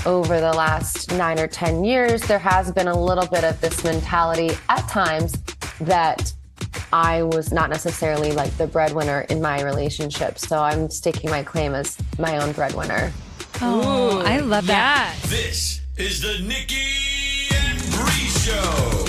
over the last 9 or 10 years, there has been a little bit of this mentality at times that I was not necessarily like the breadwinner in my relationship. So I'm staking my claim as my own breadwinner. Oh, I love that. This is the Nikki and Bree Show.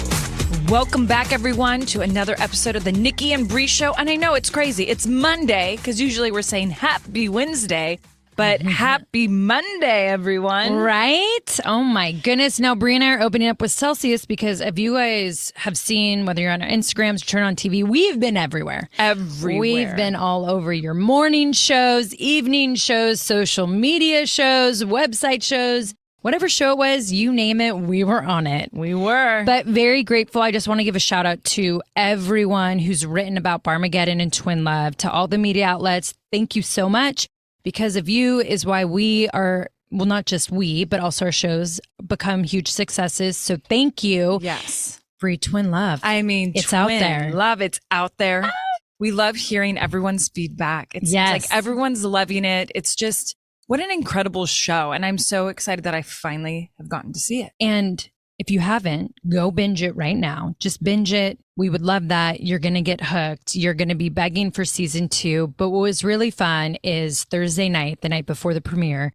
Welcome back, everyone, to another episode of the Nikki and Bree Show. And I know it's crazy. It's Monday, because usually we're saying Happy Wednesday, but Happy Monday, everyone. Right? Oh, my goodness. Now, Bree and I are opening up with Celsius because if you guys have seen, whether you're on our Instagrams or turn on TV, we've been everywhere. Everywhere. We've been all over your morning shows, evening shows, social media shows, website shows. Whatever show it was, you name it, we were on it. We were. But very grateful. I just want to give a shout out to everyone who's written about Barmageddon and Twin Love, to all the media outlets. Thank you so much. Because of you is why we are, well, not just we, but also our shows become huge successes. So thank you. Yes. Free Twin Love. I mean, it's Twin out there. Love, it's out there. We love hearing everyone's feedback. It's like everyone's loving it. It's just, what an incredible show. And I'm so excited that I finally have gotten to see it. And if you haven't, go binge it right now. Just binge it. We would love that. You're going to get hooked. You're going to be begging for season 2. But what was really fun is Thursday night, the night before the premiere,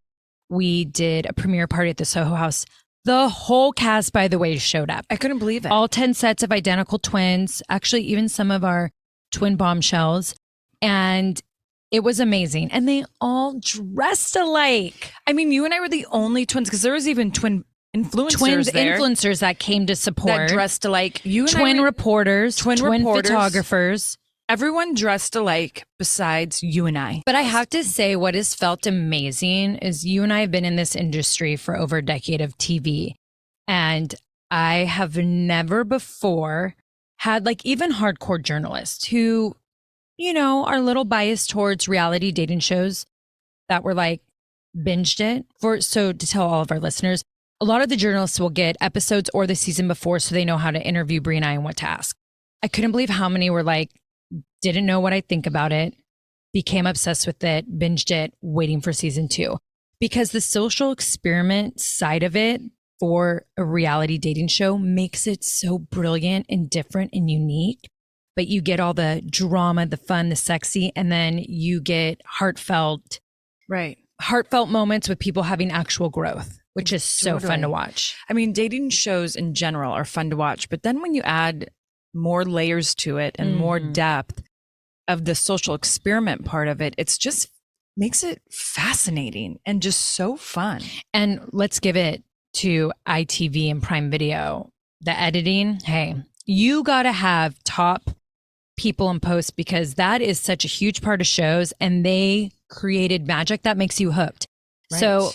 we did a premiere party at the Soho House. The whole cast, by the way, showed up. I couldn't believe it. All 10 sets of identical twins, actually even some of our twin bombshells. And it was amazing. And they all dressed alike. I mean, you and I were the only twins, because there was even twin influencers that came to support. That dressed alike. Twin reporters, twin photographers. Everyone dressed alike besides you and I. But I have to say, what has felt amazing is you and I have been in this industry for over a decade of TV. And I have never before had like even hardcore journalists who, you know, are a little biased towards reality dating shows that were like binged it. So to tell all of our listeners, a lot of the journalists will get episodes or the season before so they know how to interview Bree and I and what to ask. I couldn't believe how many were like, didn't know what I'd think about it, became obsessed with it, binged it, waiting for season 2. Because the social experiment side of it for a reality dating show makes it so brilliant and different and unique. But you get all the drama, the fun, the sexy, and then you get heartfelt moments with people having actual growth, which is so fun to watch. I mean, dating shows in general are fun to watch, but then when you add more layers to it and more depth of the social experiment part of it, it's just makes it fascinating and just so fun. And let's give it to ITV and Prime Video. The editing, hey, you got to have top people in post, because that is such a huge part of shows, and they created magic that makes you hooked. Right. So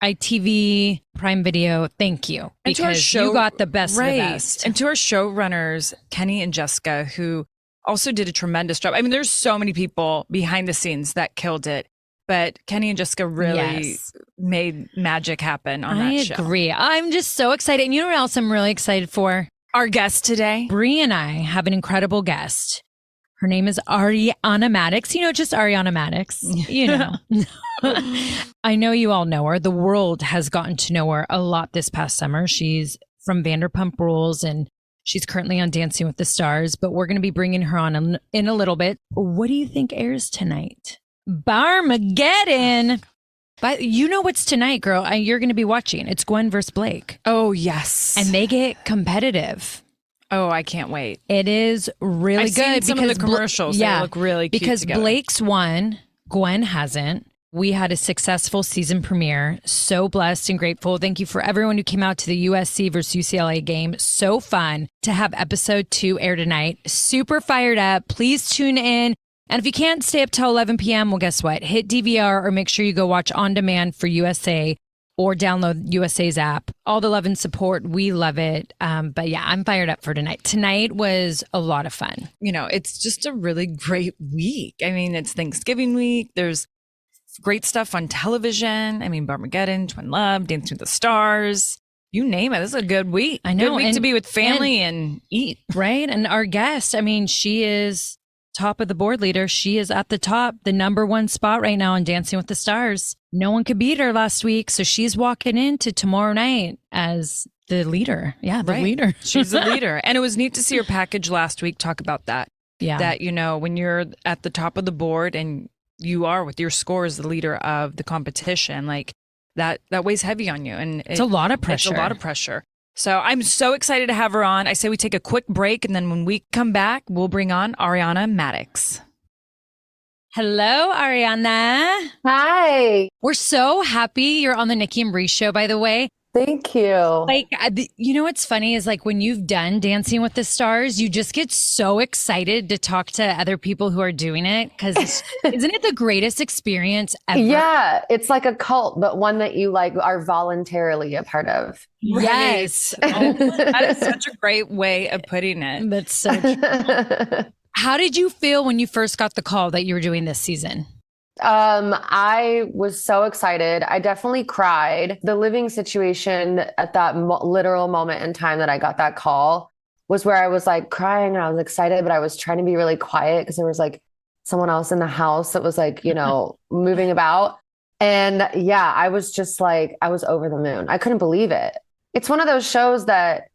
ITV, Prime Video, thank you, because you got the best of the best. And to our showrunners, Kenny and Jessica, who also did a tremendous job. I mean, there's so many people behind the scenes that killed it, but Kenny and Jessica really made magic happen on that show. I agree. I'm just so excited. And you know what else I'm really excited for? Our guest today. Bree and I have an incredible guest. Her name is Ariana Madix. You know, just Ariana Madix. You know. I know you all know her. The world has gotten to know her a lot this past summer. She's from Vanderpump Rules, and she's currently on Dancing with the Stars. But we're going to be bringing her on in a little bit. What do you think airs tonight? Barmageddon. But you know what's tonight, girl. You're going to be watching. It's Gwen versus Blake. Oh, yes. And they get competitive. Oh, I can't wait. It is really I've good. Seen some of the commercials. They look really cute because together. Blake's won, Gwen hasn't. We had a successful season premiere. So blessed and grateful. Thank you for everyone who came out to the USC versus UCLA game. So fun to have episode 2 air tonight. Super fired up. Please tune in. And if you can't stay up till 11 p.m., well, guess what? Hit DVR or make sure you go watch on demand for USA or download USA's app. All the love and support. We love it. But yeah, I'm fired up for tonight. Tonight was a lot of fun. You know, it's just a really great week. I mean, it's Thanksgiving week. There's great stuff on television. I mean, Barmageddon, Twin Love, Dancing with the Stars. You name it. This is a good week. I know. Good week to be with family and eat. Right? And our guest, I mean, she is top of the board leader. She is at the top, the number one spot right now on Dancing with the Stars. No one could beat her last week. So she's walking into tomorrow night as the leader. Yeah, the leader. She's the leader. And it was neat to see her package last week talk about that. Yeah. That, you know, when you're at the top of the board and you are with your score as the leader of the competition, like that weighs heavy on you. And it's a lot of pressure. It's a lot of pressure. So I'm so excited to have her on. I say we take a quick break, and then when we come back, we'll bring on Ariana Madix. Hello, Ariana. Hi. We're so happy you're on the Nikki and Bree show, by the way. Thank you. Like, you know what's funny is like when you've done Dancing with the Stars, you just get so excited to talk to other people who are doing it. Because isn't it the greatest experience ever? Yeah, it's like a cult, but one that you like are voluntarily a part of. Yes. Oh, that is such a great way of putting it. That's so true. How did you feel when you first got the call that you were doing this season? I was so excited. I definitely cried. The living situation at that literal moment in time that I got that call was where I was like crying and I was excited, but I was trying to be really quiet because there was like someone else in the house that was like, you know, moving about. And yeah, I was just like, I was over the moon. I couldn't believe it. It's one of those shows that,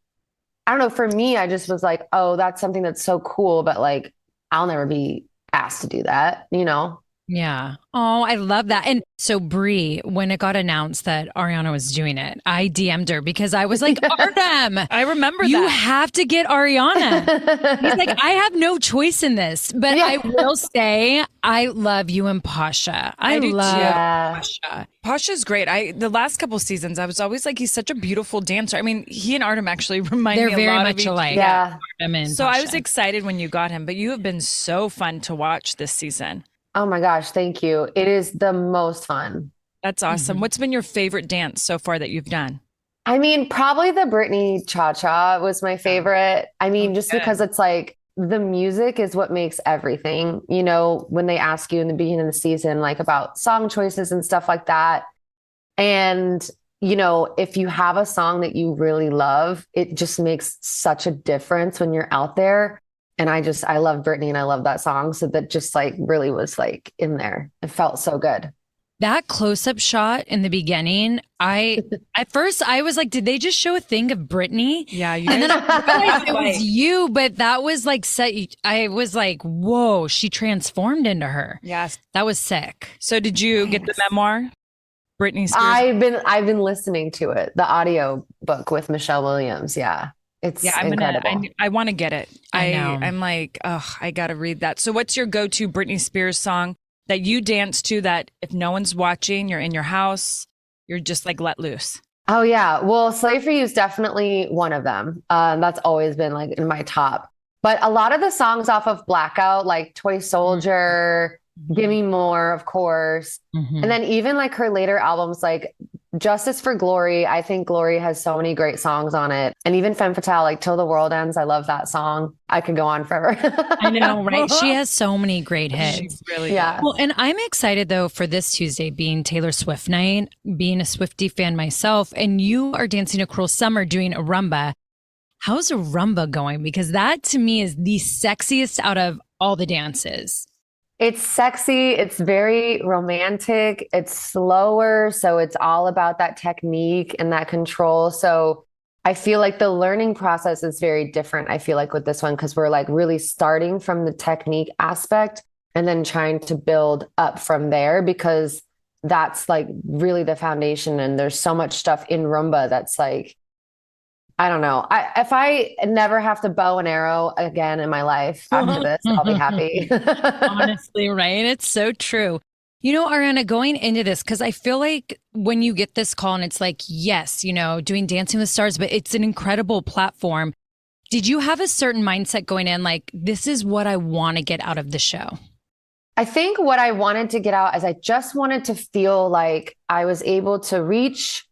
I don't know, for me, I just was like, oh, that's something that's so cool, but like, I'll never be asked to do that, you know? Yeah. Oh, I love that. And so Bree, when it got announced that Ariana was doing it, I DM'd her because I was like, Artem, I remember you that. have to get Ariana. He's like, I have no choice in this, but I will say I love you and Pasha. I do love too. Pasha. Pasha's great. The last couple seasons, I was always like, he's such a beautiful dancer. I mean, he and Artem actually remind They're me a very lot much of each alike. Yeah. Artem and So I was Pasha. excited when you got him, but you have been so fun to watch this season. Oh my gosh, thank you. It is the most fun. That's awesome. What's been your favorite dance so far that you've done? I mean, probably the Britney Cha-Cha was my favorite. I mean, just because it's like the music is what makes everything. You know, when they ask you in the beginning of the season, like about song choices and stuff like that. And, you know, if you have a song that you really love, it just makes such a difference when you're out there. And I love Britney and I love that song. So that just like really was like in there. It felt so good. That close-up shot in the beginning, at first I was like, did they just show a thing of Britney? Yeah. And then I realized it was you, but that was like I was like, whoa, she transformed into her. Yes. That was sick. So did you get the memoir? Britney Spears? I've been listening to it, the audio book with Michelle Williams. Yeah. It's incredible. I want to get it. I know. I'm like, oh, I got to read that. So what's your go-to Britney Spears song that you dance to that if no one's watching, you're in your house, you're just like let loose? Oh yeah. Well, Slave for You is definitely one of them. That's always been like in my top, but a lot of the songs off of Blackout, like Toy Soldier, Give Me More, of course. And then even like her later albums, like Justice for Glory. I think Glory has so many great songs on it. And even Femme Fatale, like Till the World Ends. I love that song. I could go on forever. I know, right? She has so many great hits. She's really Yeah. Well, and I'm excited though for this Tuesday being Taylor Swift night, being a Swiftie fan myself, and you are dancing a Cruel Summer doing a rumba. How's a rumba going? Because that to me is the sexiest out of all the dances. It's sexy. It's very romantic. It's slower. So it's all about that technique and that control. So I feel like the learning process is very different. I feel like with this one, because we're like really starting from the technique aspect and then trying to build up from there, because that's like really the foundation. And there's so much stuff in rumba that's like, I don't know. If I never have to bow and arrow again in my life after this, I'll be happy. Honestly, right? It's so true. You know, Ariana, going into this, because I feel like when you get this call and it's like, yes, you know, doing Dancing with the Stars, but it's an incredible platform. Did you have a certain mindset going in, like, this is what I want to get out of the show? I think what I wanted to get out is I just wanted to feel like I was able to reach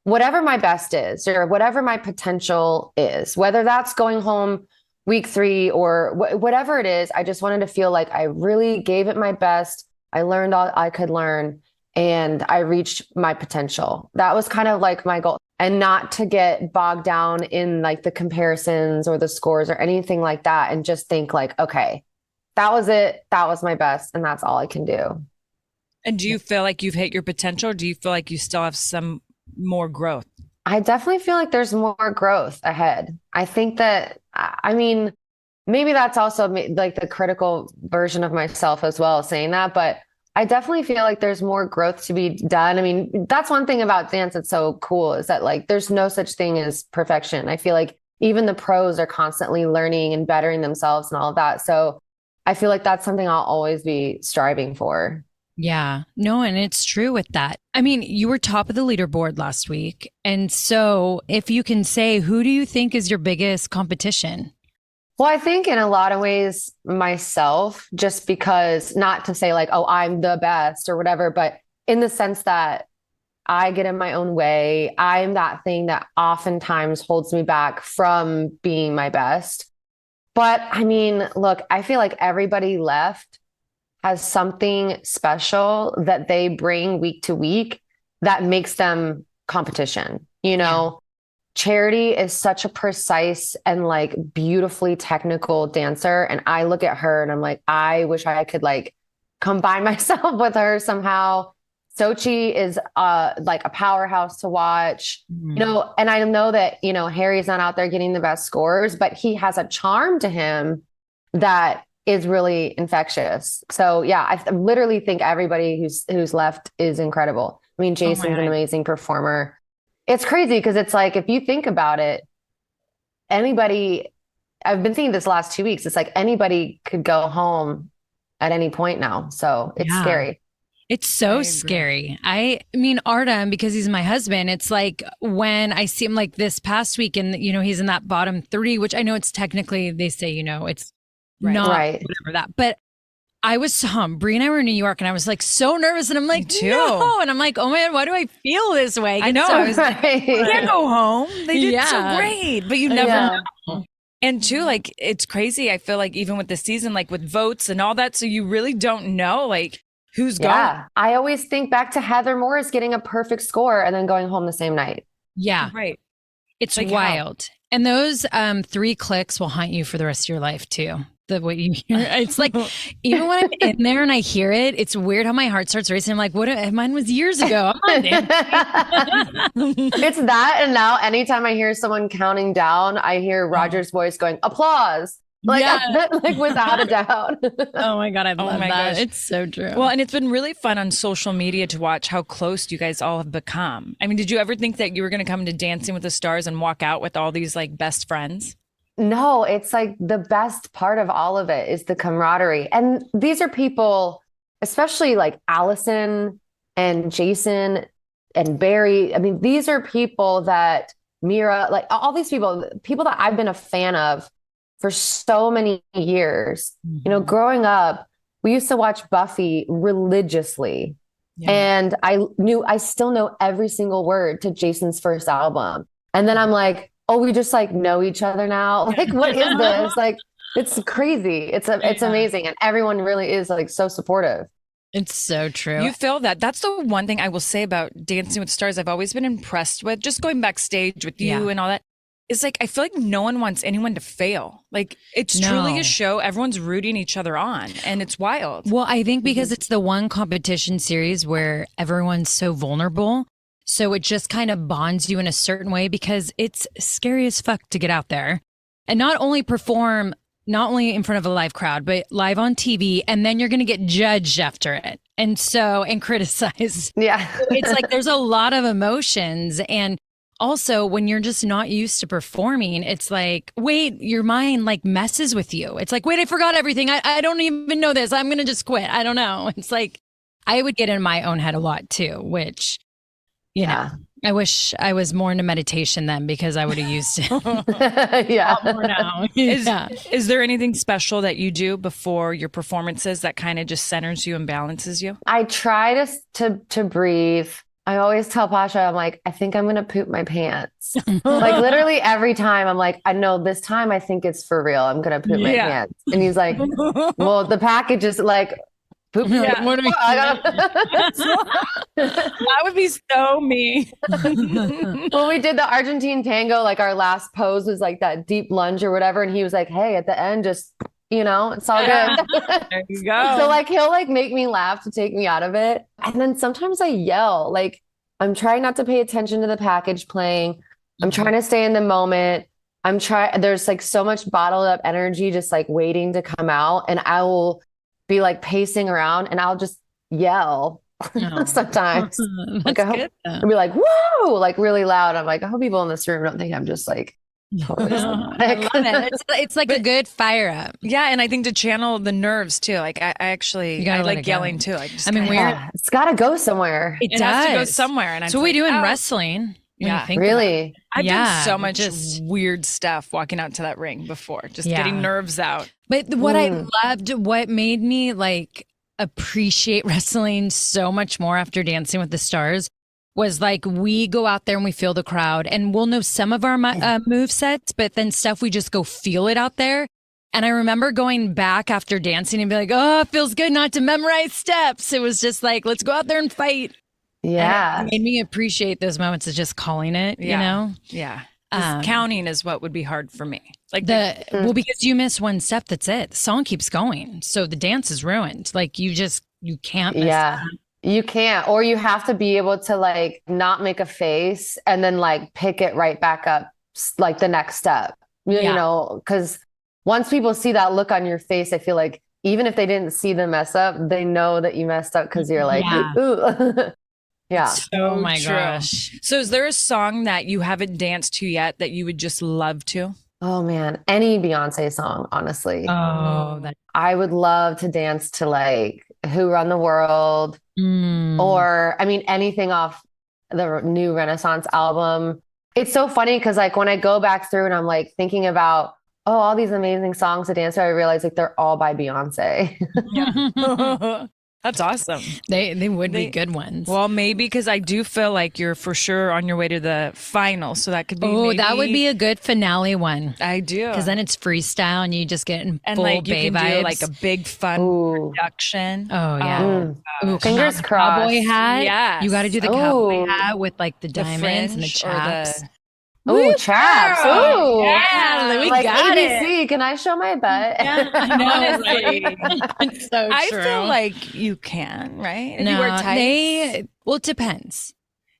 whatever my best is or whatever my potential is, whether that's going home week 3 or whatever it is. I just wanted to feel like I really gave it my best. I learned all I could learn and I reached my potential. That was kind of like my goal, and not to get bogged down in like the comparisons or the scores or anything like that. And just think like, okay, that was it. That was my best. And that's all I can do. And do you feel like you've hit your potential, or do you feel like you still have some more growth? I definitely feel like there's more growth ahead. I think that, I mean, maybe that's also like the critical version of myself as well, saying that, but I definitely feel like there's more growth to be done. I mean, that's one thing about dance that's so cool, is that like there's no such thing as perfection. I feel like even the pros are constantly learning and bettering themselves and all of that. So I feel like that's something I'll always be striving for. Yeah, no, and it's true with that. I mean, you were top of the leaderboard last week. And so if you can say, who do you think is your biggest competition? Well, I think in a lot of ways myself, just because, not to say like, oh, I'm the best or whatever, but in the sense that I get in my own way. I'm that thing that oftentimes holds me back from being my best. But I mean, look, I feel like everybody left has something special that they bring week to week that makes them competition. You know, Charity is such a precise and like beautifully technical dancer. And I look at her and I'm like, I wish I could like combine myself with her somehow. Sochi is like a powerhouse to watch, you know, and I know that, you know, Harry's not out there getting the best scores, but he has a charm to him that is really infectious. So yeah, I literally think everybody who's left is incredible. I mean, Jason's an amazing performer. It's crazy because it's like, if you think about it, anybody, I've been thinking this last 2 weeks, it's like anybody could go home at any point now. So it's scary. It's so scary. I mean, Artem, because he's my husband, it's like when I see him like this past week and, you know, he's in that bottom 3, which I know it's technically, they say, you know, it's not whatever that, but I was, Brie and I were in New York and I was like so nervous and I'm like, no. And I'm like, oh man, why do I feel this way? I know. So I was like, I can't go home. They did so great, but you never know. And too, like, it's crazy. I feel like even with the season, like with votes and all that, so you really don't know like who's going. I always think back to Heather Morris getting a perfect score and then going home the same night. Yeah. Right. It's like wild. And those 3 clicks will haunt you for the rest of your life too. The way you hear it. It's like, even when I'm in there and I hear it, it's weird how my heart starts racing. I'm like, what? Mine was years ago. I'm not It's that. And now anytime I hear someone counting down, I hear Roger's voice going, applause. Like, like without a doubt. Oh my God. I love that. Gosh. It's so true. Well, and it's been really fun on social media to watch how close you guys all have become. I mean, did you ever think that you were going to come to Dancing with the Stars and walk out with all these like best friends? No, it's like the best part of all of it is the camaraderie. And these are people, especially like Allison and Jason and Barry. I mean, these are people that Mira, like all these people that I've been a fan of for so many years. You know, growing up, we used to watch Buffy religiously. And I still know every single word to Jason's first album. And then I'm like, oh, we just like know each other now. Like, what is this? Like, it's crazy. It's amazing. And everyone really is like so supportive. It's so true. You feel that. That's the one thing I will say about Dancing with the Stars. I've always been impressed with, just going backstage with you and all that. It's like, I feel like no one wants anyone to fail. Like, it's truly a show. Everyone's rooting each other on and it's wild. Well, I think because it's the one competition series where everyone's so vulnerable. So it just kind of bonds you in a certain way because it's scary as fuck to get out there and not only perform, not only in front of a live crowd, but live on TV. And then you're going to get judged after it. And criticized. Yeah. It's like there's a lot of emotions. And also when you're just not used to performing, it's like, wait, your mind like messes with you. It's like, wait, I forgot everything. I don't even know this. I'm going to just quit. I don't know. It's like, I would get in my own head a lot too, which... You know, I wish I was more into meditation then because I would have used it. More now. Is there anything special that you do before your performances that kind of just centers you and balances you? I try to breathe. I always tell Pasha, I'm like, I think I'm going to poop my pants. Like literally every time I'm like, I know this time I think it's for real. I'm going to poop my pants. And he's like, well, the package is like, poop. Yeah. That would be so me. When we did the Argentine tango, like our last pose was like that deep lunge or whatever. And he was like, hey, at the end, just It's all good. There you go. So like he'll like make me laugh to take me out of it. And then sometimes I yell, like I'm trying not to pay attention to the package playing. I'm trying to stay in the moment. There's like so much bottled up energy just like waiting to come out. And I will be like pacing around and I'll just yell sometimes. Like I'll be like, whoa, like really loud. I'm like, I hope people in this room don't think I'm just like totally I love it. It's like a good fire up. Yeah, and I think to channel the nerves too. Like I actually, I like yelling too. It's got to go somewhere. It has to go somewhere. And so we do in wrestling. Yeah, really. I've done so much weird stuff walking out to that ring before, just getting nerves out. But what I loved, what made me like appreciate wrestling so much more after Dancing with the Stars was like we go out there and we feel the crowd and we'll know some of our move sets, but then stuff we just go feel it out there. And I remember going back after dancing and be like, oh, it feels good not to memorize steps. It was just like, let's go out there and fight. Yeah. And it made me appreciate those moments of just calling it, you know? Yeah. Counting is what would be hard for me. Like well, because you miss one step, that's it. The song keeps going. So the dance is ruined. Like you can't miss that. You can't, or you have to be able to like not make a face and then like pick it right back up, like the next step, you know, because once people see that look on your face, I feel like even if they didn't see the mess up, they know that you messed up because you're like, ooh. Yeah. Oh my gosh. So is there a song that you haven't danced to yet that you would just love to? Oh man, any Beyonce song, honestly. I would love to dance to like Who Run the World or I mean anything off the new Renaissance album. It's so funny because like when I go back through and I'm like thinking about all these amazing songs to dance to, I realize like they're all by Beyonce. That's awesome. They would be good ones. Well, maybe because I do feel like you're for sure on your way to the final. So that could be that would be a good finale one. I do. Because then it's freestyle and you just get in full like you Bay can vibes. do like a big fun production. Oh yeah. Fingers crossed. Cowboy hat. Yes. You got to do the cowboy hat with like the diamons and the chaps. Oh, chaps. Oh, yeah. We like got ABC, it. Can I show my butt? Yeah, honestly. It's so I true. feel like you can, right? If no, you wear tights? well, it depends.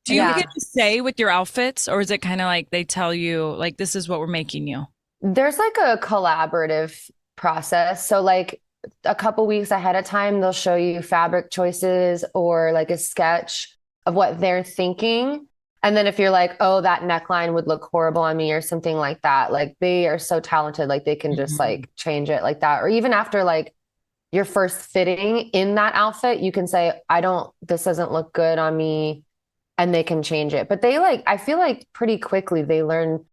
Do you get to say with your outfits, or is it kind of like they tell you, like, this is what we're making you? There's like a collaborative process. So like a couple weeks ahead of time, they'll show you fabric choices or like a sketch of what they're thinking. And then if you're like, oh, that neckline would look horrible on me or something like that, like they are so talented, like they can just like change it like that. Or even after like your first fitting in that outfit, you can say, this doesn't look good on me. And they can change it. But they like, I feel like pretty quickly they learn,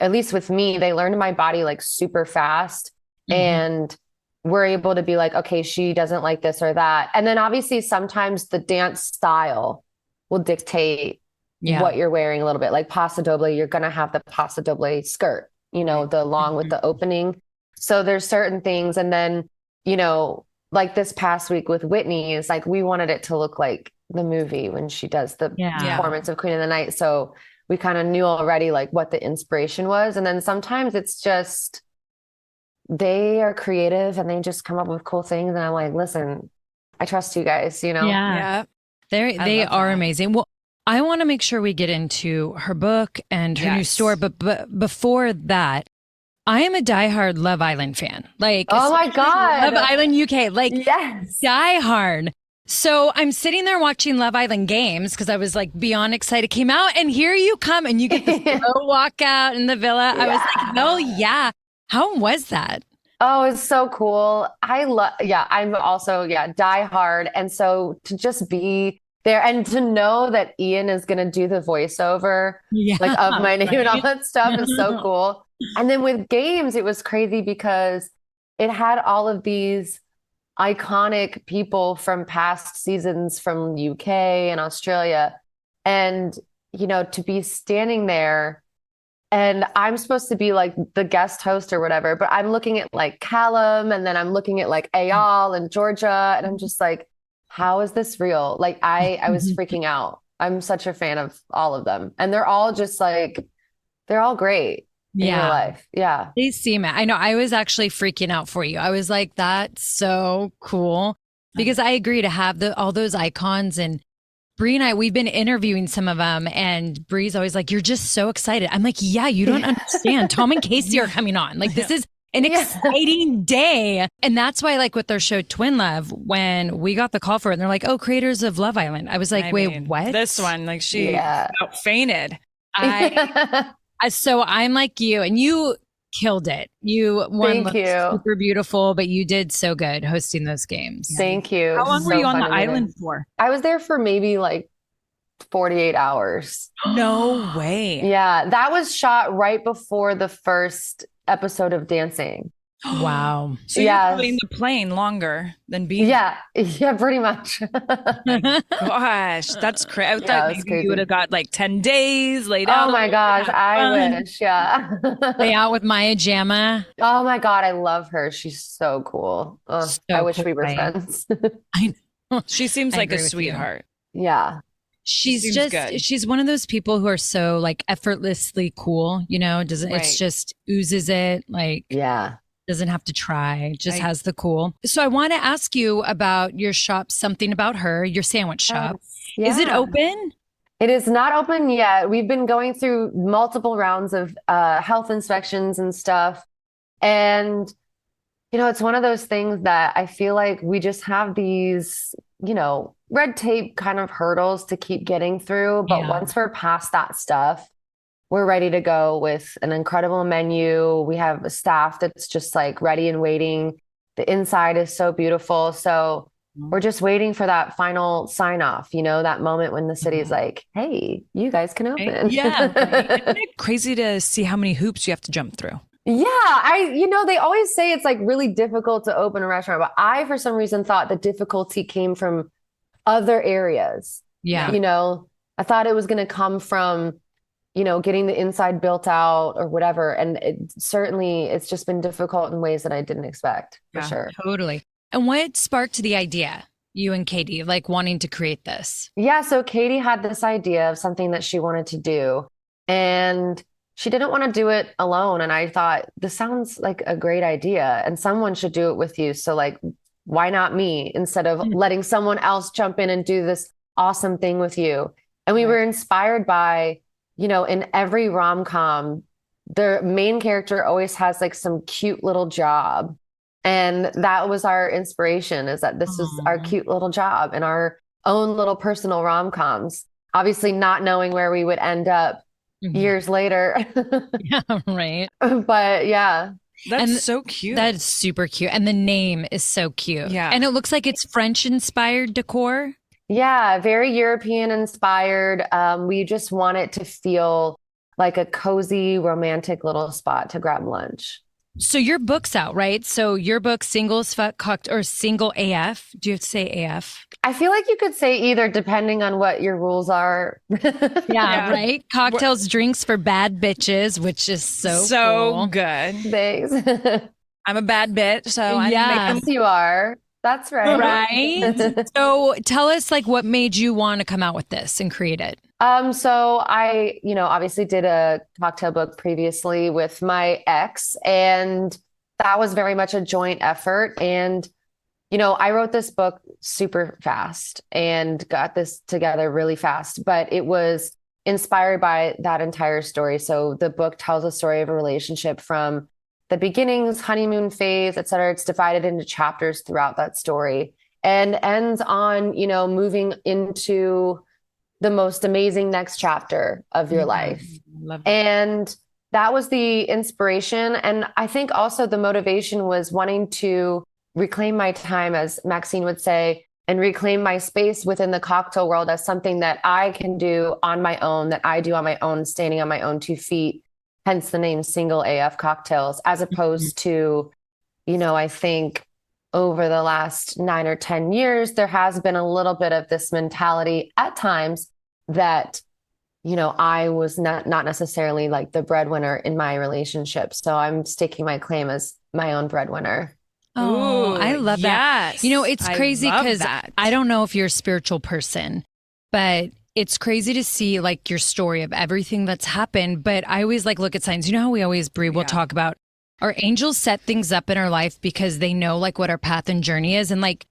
at least with me, they learned my body like super fast. And we're able to be like, okay, she doesn't like this or that. And then obviously sometimes the dance style will dictate what you're wearing a little bit. Like Paso Doble, you're going to have the Paso Doble skirt, you know, the long with the opening. So there's certain things. And then, you know, like this past week with Whitney is like, we wanted it to look like the movie when she does the performance of Queen of the Night. So we kind of knew already like what the inspiration was. And then sometimes it's just, they are creative and they just come up with cool things. And I'm like, listen, I trust you guys, you know? Yeah. They are amazing. Well, I want to make sure we get into her book and her new store. But before that, I am a diehard Love Island fan. Like, oh my God. Love Island UK. Like, yes. Diehard. So I'm sitting there watching Love Island games because I was like beyond excited. Came out and here you come and you get the slow walk out in the villa. I was like, oh yeah. How was that? Oh, it's so cool. I'm also, diehard. And so to just be there and to know that Ian is going to do the voiceover like of my name and all that stuff is so cool. And then with games, it was crazy because it had all of these iconic people from past seasons from UK and Australia. And, you know, to be standing there and I'm supposed to be like the guest host or whatever, but I'm looking at like Callum and then I'm looking at like Ayal and Georgia. And I'm just like, how is this real? Like I was freaking out. I'm such a fan of all of them. And they're all just like, they're all great. in your life. Yeah. They seem it. I know. I was actually freaking out for you. I was like, that's so cool. Because I agree to have all those icons. And Bree and I, we've been interviewing some of them, and Bree's always like, you're just so excited. I'm like, yeah, you don't understand. Tom and Casey are coming on. Like, this is an exciting day. And that's why, like, with their show Twin Love, when we got the call for it, and they're like, oh, creators of Love Island. I was like, I mean, what? This one, like, she about fainted. So I'm like you, and you killed it. You looked super beautiful, but you did so good hosting those games. Thank you. How long were you on the island for? I was there for maybe like 48 hours. No way. Yeah, that was shot right before the first episode of Dancing. Wow. So you're probably in the plane longer than being. Yeah, pretty much. Gosh, that's crazy. I thought maybe you would have got like 10 days laid out. Oh my gosh, I wish. Yeah. Lay out with Maya Jama. Oh my God, I love her. She's so cool. I wish we were friends. I know. She seems like a sweetheart. Yeah. She's one of those people who are so like effortlessly cool, you know, it's just oozes it, like, doesn't have to try, just has the cool. So I want to ask you about your shop, Something About Her, your sandwich shop. Is it open? It is not open yet. We've been going through multiple rounds of health inspections and stuff. And, you know, it's one of those things that I feel like we just have these, you know, red tape kind of hurdles to keep getting through. But once we're past that stuff, we're ready to go with an incredible menu. We have a staff that's just like ready and waiting. The inside is so beautiful. So we're just waiting for that final sign off, you know, that moment when the city's like, hey, you guys can open. Yeah. Isn't it crazy to see how many hoops you have to jump through? Yeah. They always say it's like really difficult to open a restaurant, but I, for some reason, thought the difficulty came from other areas. Yeah. You know, I thought it was going to come from, you know, getting the inside built out or whatever. And it's just been difficult in ways that I didn't expect, for sure. Totally. And what sparked the idea, you and Katie, like wanting to create this? Yeah. So Katie had this idea of something that she wanted to do, and she didn't want to do it alone. And I thought, this sounds like a great idea and someone should do it with you. So like, why not me, instead of letting someone else jump in and do this awesome thing with you? And we were inspired by, you know, in every rom-com, the main character always has like some cute little job. And that was our inspiration, is that this is our cute little job in our own little personal rom-coms, obviously not knowing where we would end up years later. Yeah, right. But yeah. That's so cute. That is super cute. And the name is so cute. Yeah. And it looks like it's French inspired decor. Yeah, very European inspired. We just want it to feel like a cozy, romantic little spot to grab lunch. So your book's out, right? So your book, Single as Fuck Cocktail, or Single AF. Do you have to say AF? I feel like you could say either, depending on what your rules are. Yeah, right? Cocktails, drinks for bad bitches, which is so cool. Good. Thanks. I'm a bad bitch, so I Yes, you are. That's right. Right. So tell us, like, what made you want to come out with this and create it? So I, you know, obviously did a cocktail book previously with my ex, and that was very much a joint effort. And, you know, I wrote this book super fast and got this together really fast, but it was inspired by that entire story. So the book tells a story of a relationship from the beginnings, honeymoon phase, et cetera. It's divided into chapters throughout that story and ends on, you know, moving into the most amazing next chapter of your life. Love that. And that was the inspiration. And I think also the motivation was wanting to reclaim my time, as Maxine would say, and reclaim my space within the cocktail world as something that I can do on my own, that I do on my own, standing on my own 2 feet. Hence the name Single AF Cocktails, as opposed to, you know, I think over the last 9 or 10 years, there has been a little bit of this mentality at times that, you know, I was not necessarily like the breadwinner in my relationship. So I'm staking my claim as my own breadwinner. Oh, I love that. Yes. You know, it's crazy because that. I don't know if you're a spiritual person, but it's crazy to see like your story of everything that's happened. But I always like look at signs. You know how we always, Brie, will talk about our angels set things up in our life because they know like what our path and journey is. And like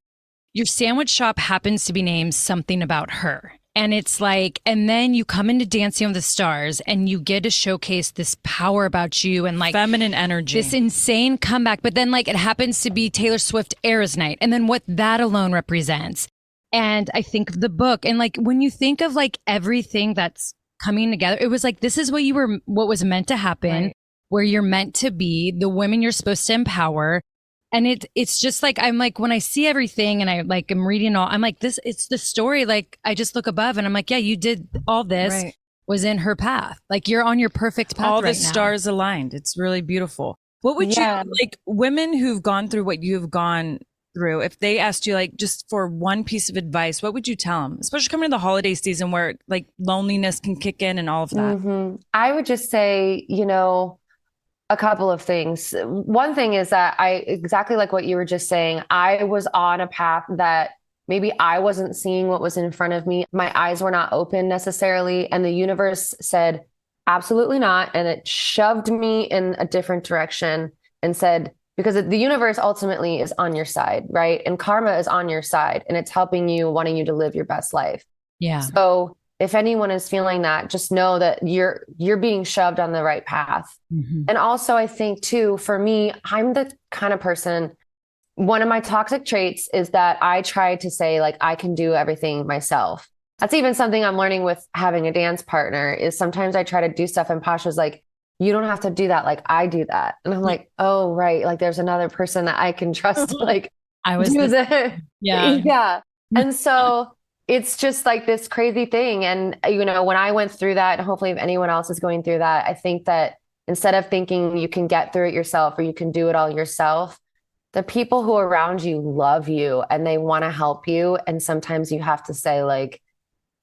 your sandwich shop happens to be named something about her. And it's like, and then you come into Dancing with the Stars and you get to showcase this power about you and like feminine energy, this insane comeback. But then like it happens to be Taylor Swift Eras Night and then what that alone represents. And I think of the book and like when you think of like everything that's coming together, it was like, this is what was meant to happen, where you're meant to be, the women you're supposed to empower. And it's just like, I'm like, when I see everything and I like, I'm reading all, I'm like, it's the story. Like, I just look above and I'm like, yeah, you did all this was in her path. Like, you're on your perfect path all right the now. stars aligned. It's really beautiful. What would you, like, women who've gone through what you've gone through, if they asked you, like, just for one piece of advice, what would you tell them? Especially coming to the holiday season where, like, loneliness can kick in and all of that. I would just say, a couple of things. One thing is that exactly like what you were just saying, I was on a path that maybe I wasn't seeing what was in front of me. My eyes were not open necessarily. And the universe said, absolutely not. And it shoved me in a different direction and said, because the universe ultimately is on your side, right? And karma is on your side and it's helping you, wanting you to live your best life. Yeah. So if anyone is feeling that, just know that you're being shoved on the right path. And also I think too, for me, I'm the kind of person, one of my toxic traits is that I try to say like, I can do everything myself. That's even something I'm learning with having a dance partner is sometimes I try to do stuff and Pasha's like, you don't have to do that. Like I do that. And I'm like, oh, right. Like there's another person that I can trust. Like I was, yeah. And so it's just like this crazy thing. And, when I went through that, and hopefully if anyone else is going through that, I think that instead of thinking you can get through it yourself or you can do it all yourself, the people who are around you love you and they want to help you. And sometimes you have to say like,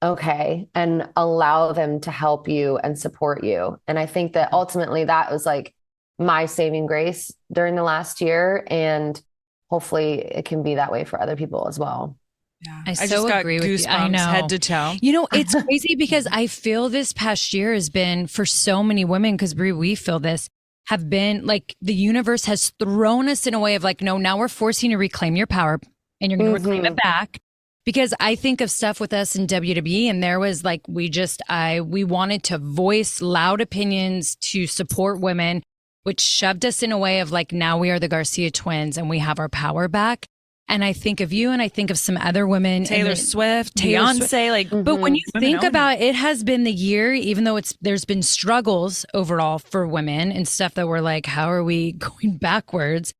okay, and allow them to help you and support you. And I think that ultimately that was like my saving grace during the last year. And hopefully it can be that way for other people as well. Yeah. I so agree with you. I know. Head to toe. It's crazy because I feel this past year has been for so many women, because Brie, we feel this, have been like the universe has thrown us in a way of like, no, now we're forcing you to reclaim your power and you're going to reclaim it back. Because I think of stuff with us in WWE and there was like, we wanted to voice loud opinions to support women, which shoved us in a way of like, now we are the Garcia twins and we have our power back. And I think of you and I think of some other women. Taylor Swift, Beyonce. Like, but when you think about it, has been the year, even though there's been struggles overall for women and stuff that we're like, how are we going backwards?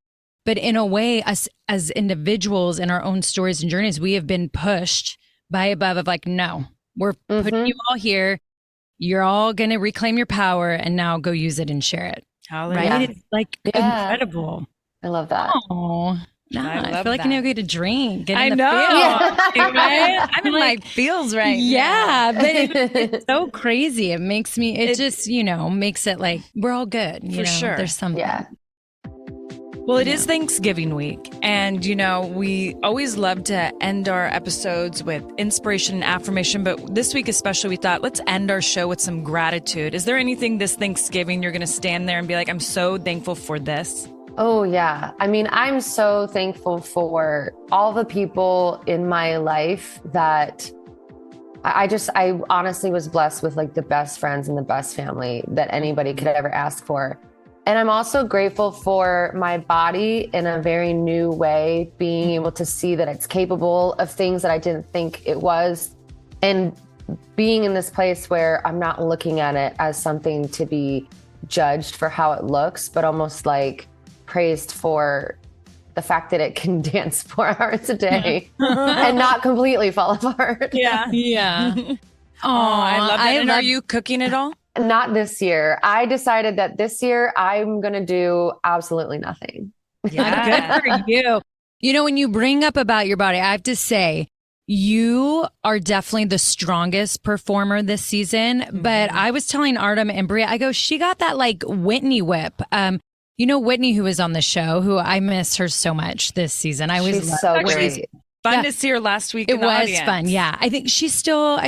But in a way, us as individuals in our own stories and journeys, we have been pushed by above of like, no, we're putting you all here. You're all going to reclaim your power and now go use it and share it. Hallelujah. Right? It's like incredible. I love that. Oh. No, I feel like I need to get a drink. I know. Right? I'm in my feels right now. But it's so crazy. It makes me, it just, makes it like, we're all good. For sure. There's something. Yeah. Well, it is Thanksgiving week. And, we always love to end our episodes with inspiration and affirmation. But this week especially, we thought, let's end our show with some gratitude. Is there anything this Thanksgiving you're going to stand there and be like, I'm so thankful for this? Oh, yeah. I mean, I'm so thankful for all the people in my life that I honestly was blessed with like the best friends and the best family that anybody could ever ask for. And I'm also grateful for my body in a very new way, being able to see that it's capable of things that I didn't think it was. And being in this place where I'm not looking at it as something to be judged for how it looks, but almost like praised for the fact that it can dance 4 hours a day and not completely fall apart. Yeah. Oh, I love that. And are you cooking it all? Not this year. I decided that this year I'm going to do absolutely nothing. Yeah, good for you. When you bring up about your body, I have to say, you are definitely the strongest performer this season. But I was telling Artem and Bria, I go, she got that like Whitney whip. Whitney, who was on the show, who I miss her so much this season. She's so great. She's fun to see her last week. It was fun. Yeah. I think she's still,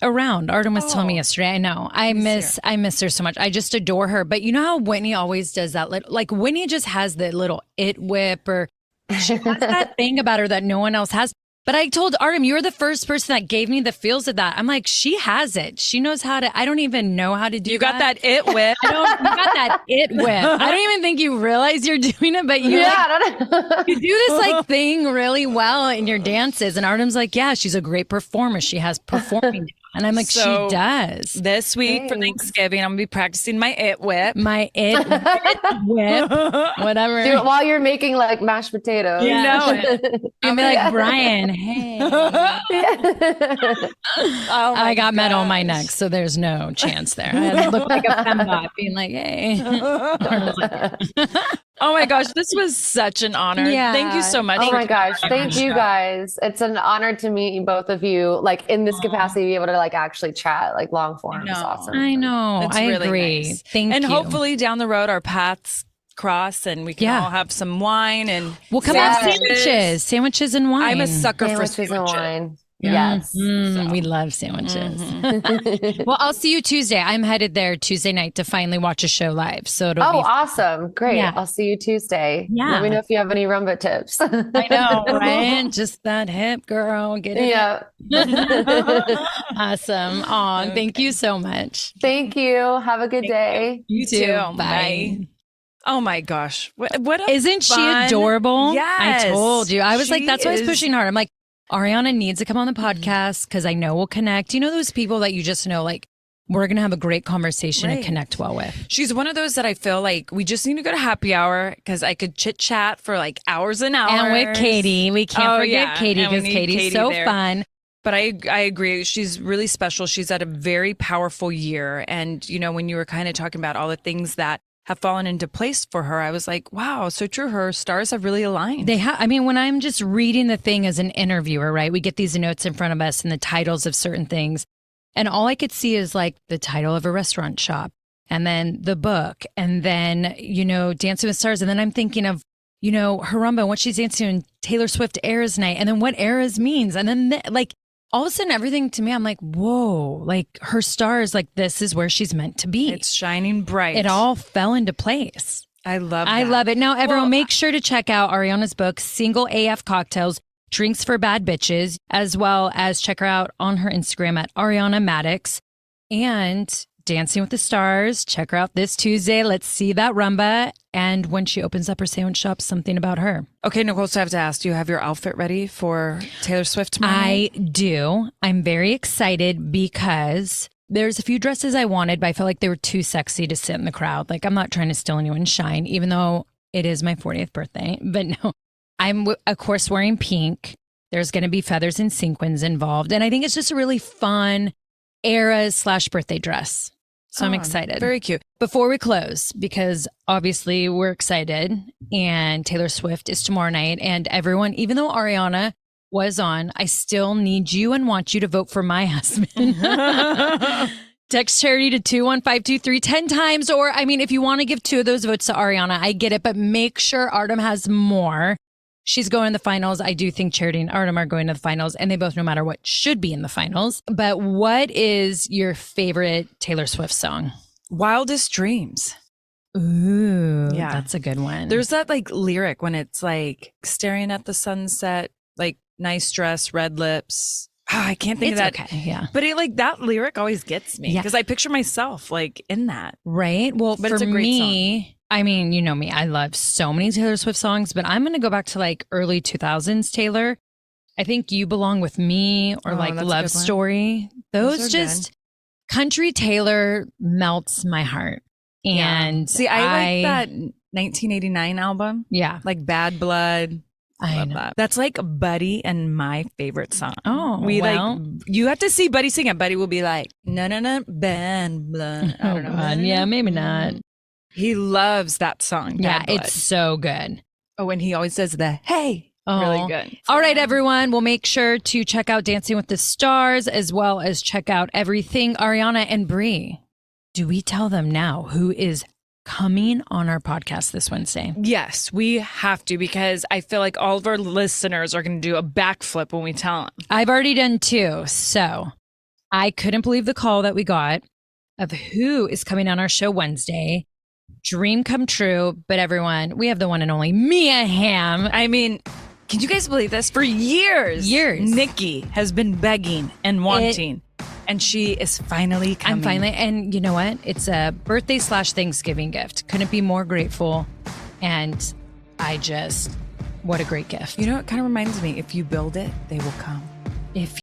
around. Artem was telling me yesterday. I know. I miss her so much. I just adore her. But you know how Whitney always does that? Like Whitney just has the little it whip, or she has that thing about her that no one else has. But I told Artem, you were the first person that gave me the feels of that. I'm like, she has it. She knows how to. I don't even know how to do. You got that it whip. You got that it whip. I don't even think you realize you're doing it, but you you do this thing really well in your dances. And Artem's like, yeah, she's a great performer. She has performing. And I'm like, so she does. This week for Thanksgiving, I'm going to be practicing my it whip. My it whip. Whatever. Do it while you're making like mashed potatoes. You know it. I'll be like, Brian, hey. I got metal on my neck, so there's no chance there. I look like a fembot being like, hey. Oh my gosh, this was such an honor. Yeah. Thank you so much. Oh my gosh. Thank you guys. It's an honor to meet both of you, like in this capacity, be able to like actually chat like long form. It's awesome. I know. It's I really agree. Nice. Thank you. And hopefully down the road, our paths cross and we can all have some wine and we'll come have sandwiches and wine. I'm a sucker for sandwiches and wine. Yes. We love sandwiches. Well, I'll see you Tuesday. I'm headed there Tuesday night to finally watch a show live. So it'll be awesome. Great. Yeah. I'll see you Tuesday. Yeah. Let me know if you have any rumba tips. I know, right? Just that hip, girl. Get it. Yeah. Awesome. Aw, thank you so much. Thank you. Have a good day. You too. too. Bye. Oh my gosh. What a Isn't she fun- adorable? Yes. I told you. I was like, She that's why I was is- pushing hard. I'm like, Ariana needs to come on the podcast because I know we'll connect. You know those people that you just know, like, we're going to have a great conversation and connect well with. She's one of those that I feel like we just need to go to happy hour because I could chit chat for like hours and hours. And with Katie, we can't forget Katie And we because need Katie's Katie so there. fun. But I agree. She's really special. She's had a very powerful year. And, you know, when you were kind of talking about all the things that have fallen into place for her, I was like, wow, so true. Her stars have really aligned. They have. I mean, when I'm just reading the thing as an interviewer, right? We get these notes in front of us and the titles of certain things. And all I could see is like the title of a restaurant shop and then the book and then, you know, Dancing with Stars. And then I'm thinking of, you know, her rumba and what she's dancing in Taylor Swift Eras Night and then what Eras means. And then like all of a sudden everything to me, I'm like, whoa, like her stars, like this is where she's meant to be. It's shining bright. It all fell into place. I love that. I love it. Now, everyone, make sure to check out Ariana's book, Single AF Cocktails, Drinks for Bad Bitches, as well as check her out on her Instagram at Ariana Madix and Dancing with the Stars. Check her out this Tuesday. Let's see that rumba. And when she opens up her sandwich shop, something about her. Okay, Nicole, so I have to ask, do you have your outfit ready for Taylor Swift tomorrow? I do. I'm very excited because there's a few dresses I wanted, but I felt like they were too sexy to sit in the crowd. Like, I'm not trying to steal anyone's shine, even though it is my 40th birthday. But no, I'm, of course, wearing pink. There's going to be feathers and sequins involved. And I think it's just a really fun Eras/birthday dress. So I'm excited. Very cute. Before we close, because obviously we're excited and Taylor Swift is tomorrow night and everyone, even though Ariana was on, I still need you and want you to vote for my husband. Text charity to 21523 10 times. Or, I mean, if you want to give 2 of those votes to Ariana, I get it. But make sure Artem has more. She's going to the finals. I do think Charity and Artem are going to the finals, and they both, no matter what, should be in the finals. But what is your favorite Taylor Swift song? Wildest Dreams. Ooh, Yeah. that's a good one. There's that like lyric when it's like staring at the sunset, like nice dress, red lips. I can't think it's of that. okay, yeah. But it, like that lyric always gets me Yeah. because I picture myself like in that. Right? Well, But for it's a great me, I mean, you know me, I love so many Taylor Swift songs, but I'm going to go back to like early 2000s Taylor. I think You Belong With Me or like that's a Love good one. Story. Those Those are just, country Taylor melts my heart. And See, I like that 1989 album, Yeah. like Bad Blood. I Love know. that. That's like Buddy and my favorite song. Oh, we well. like you have to see Buddy sing it. Buddy will be like, no, bad blood. I don't know. God. Yeah, maybe not. He loves that song. Yeah, Bad Blood. it's so good. Oh, and he always says the hey. Oh. Really good. All right, everyone. We'll make sure to check out Dancing with the Stars as well as check out everything Ariana and Brie. Do we tell them now who is coming on our podcast this Wednesday. Yes, we have to, because I feel like all of our listeners are going to do a backflip when we tell them. I've already done 2. So I couldn't believe the call that we got of who is coming on our show Wednesday. Dream come true. But everyone, we have the one and only Mia Hamm. I mean, can you guys believe this? For years, Nikki has been begging and wanting. And she is finally coming. And you know what? It's a birthday / Thanksgiving gift. Couldn't be more grateful. And what a great gift. You know, it kind of reminds me, if you build it, they will come. If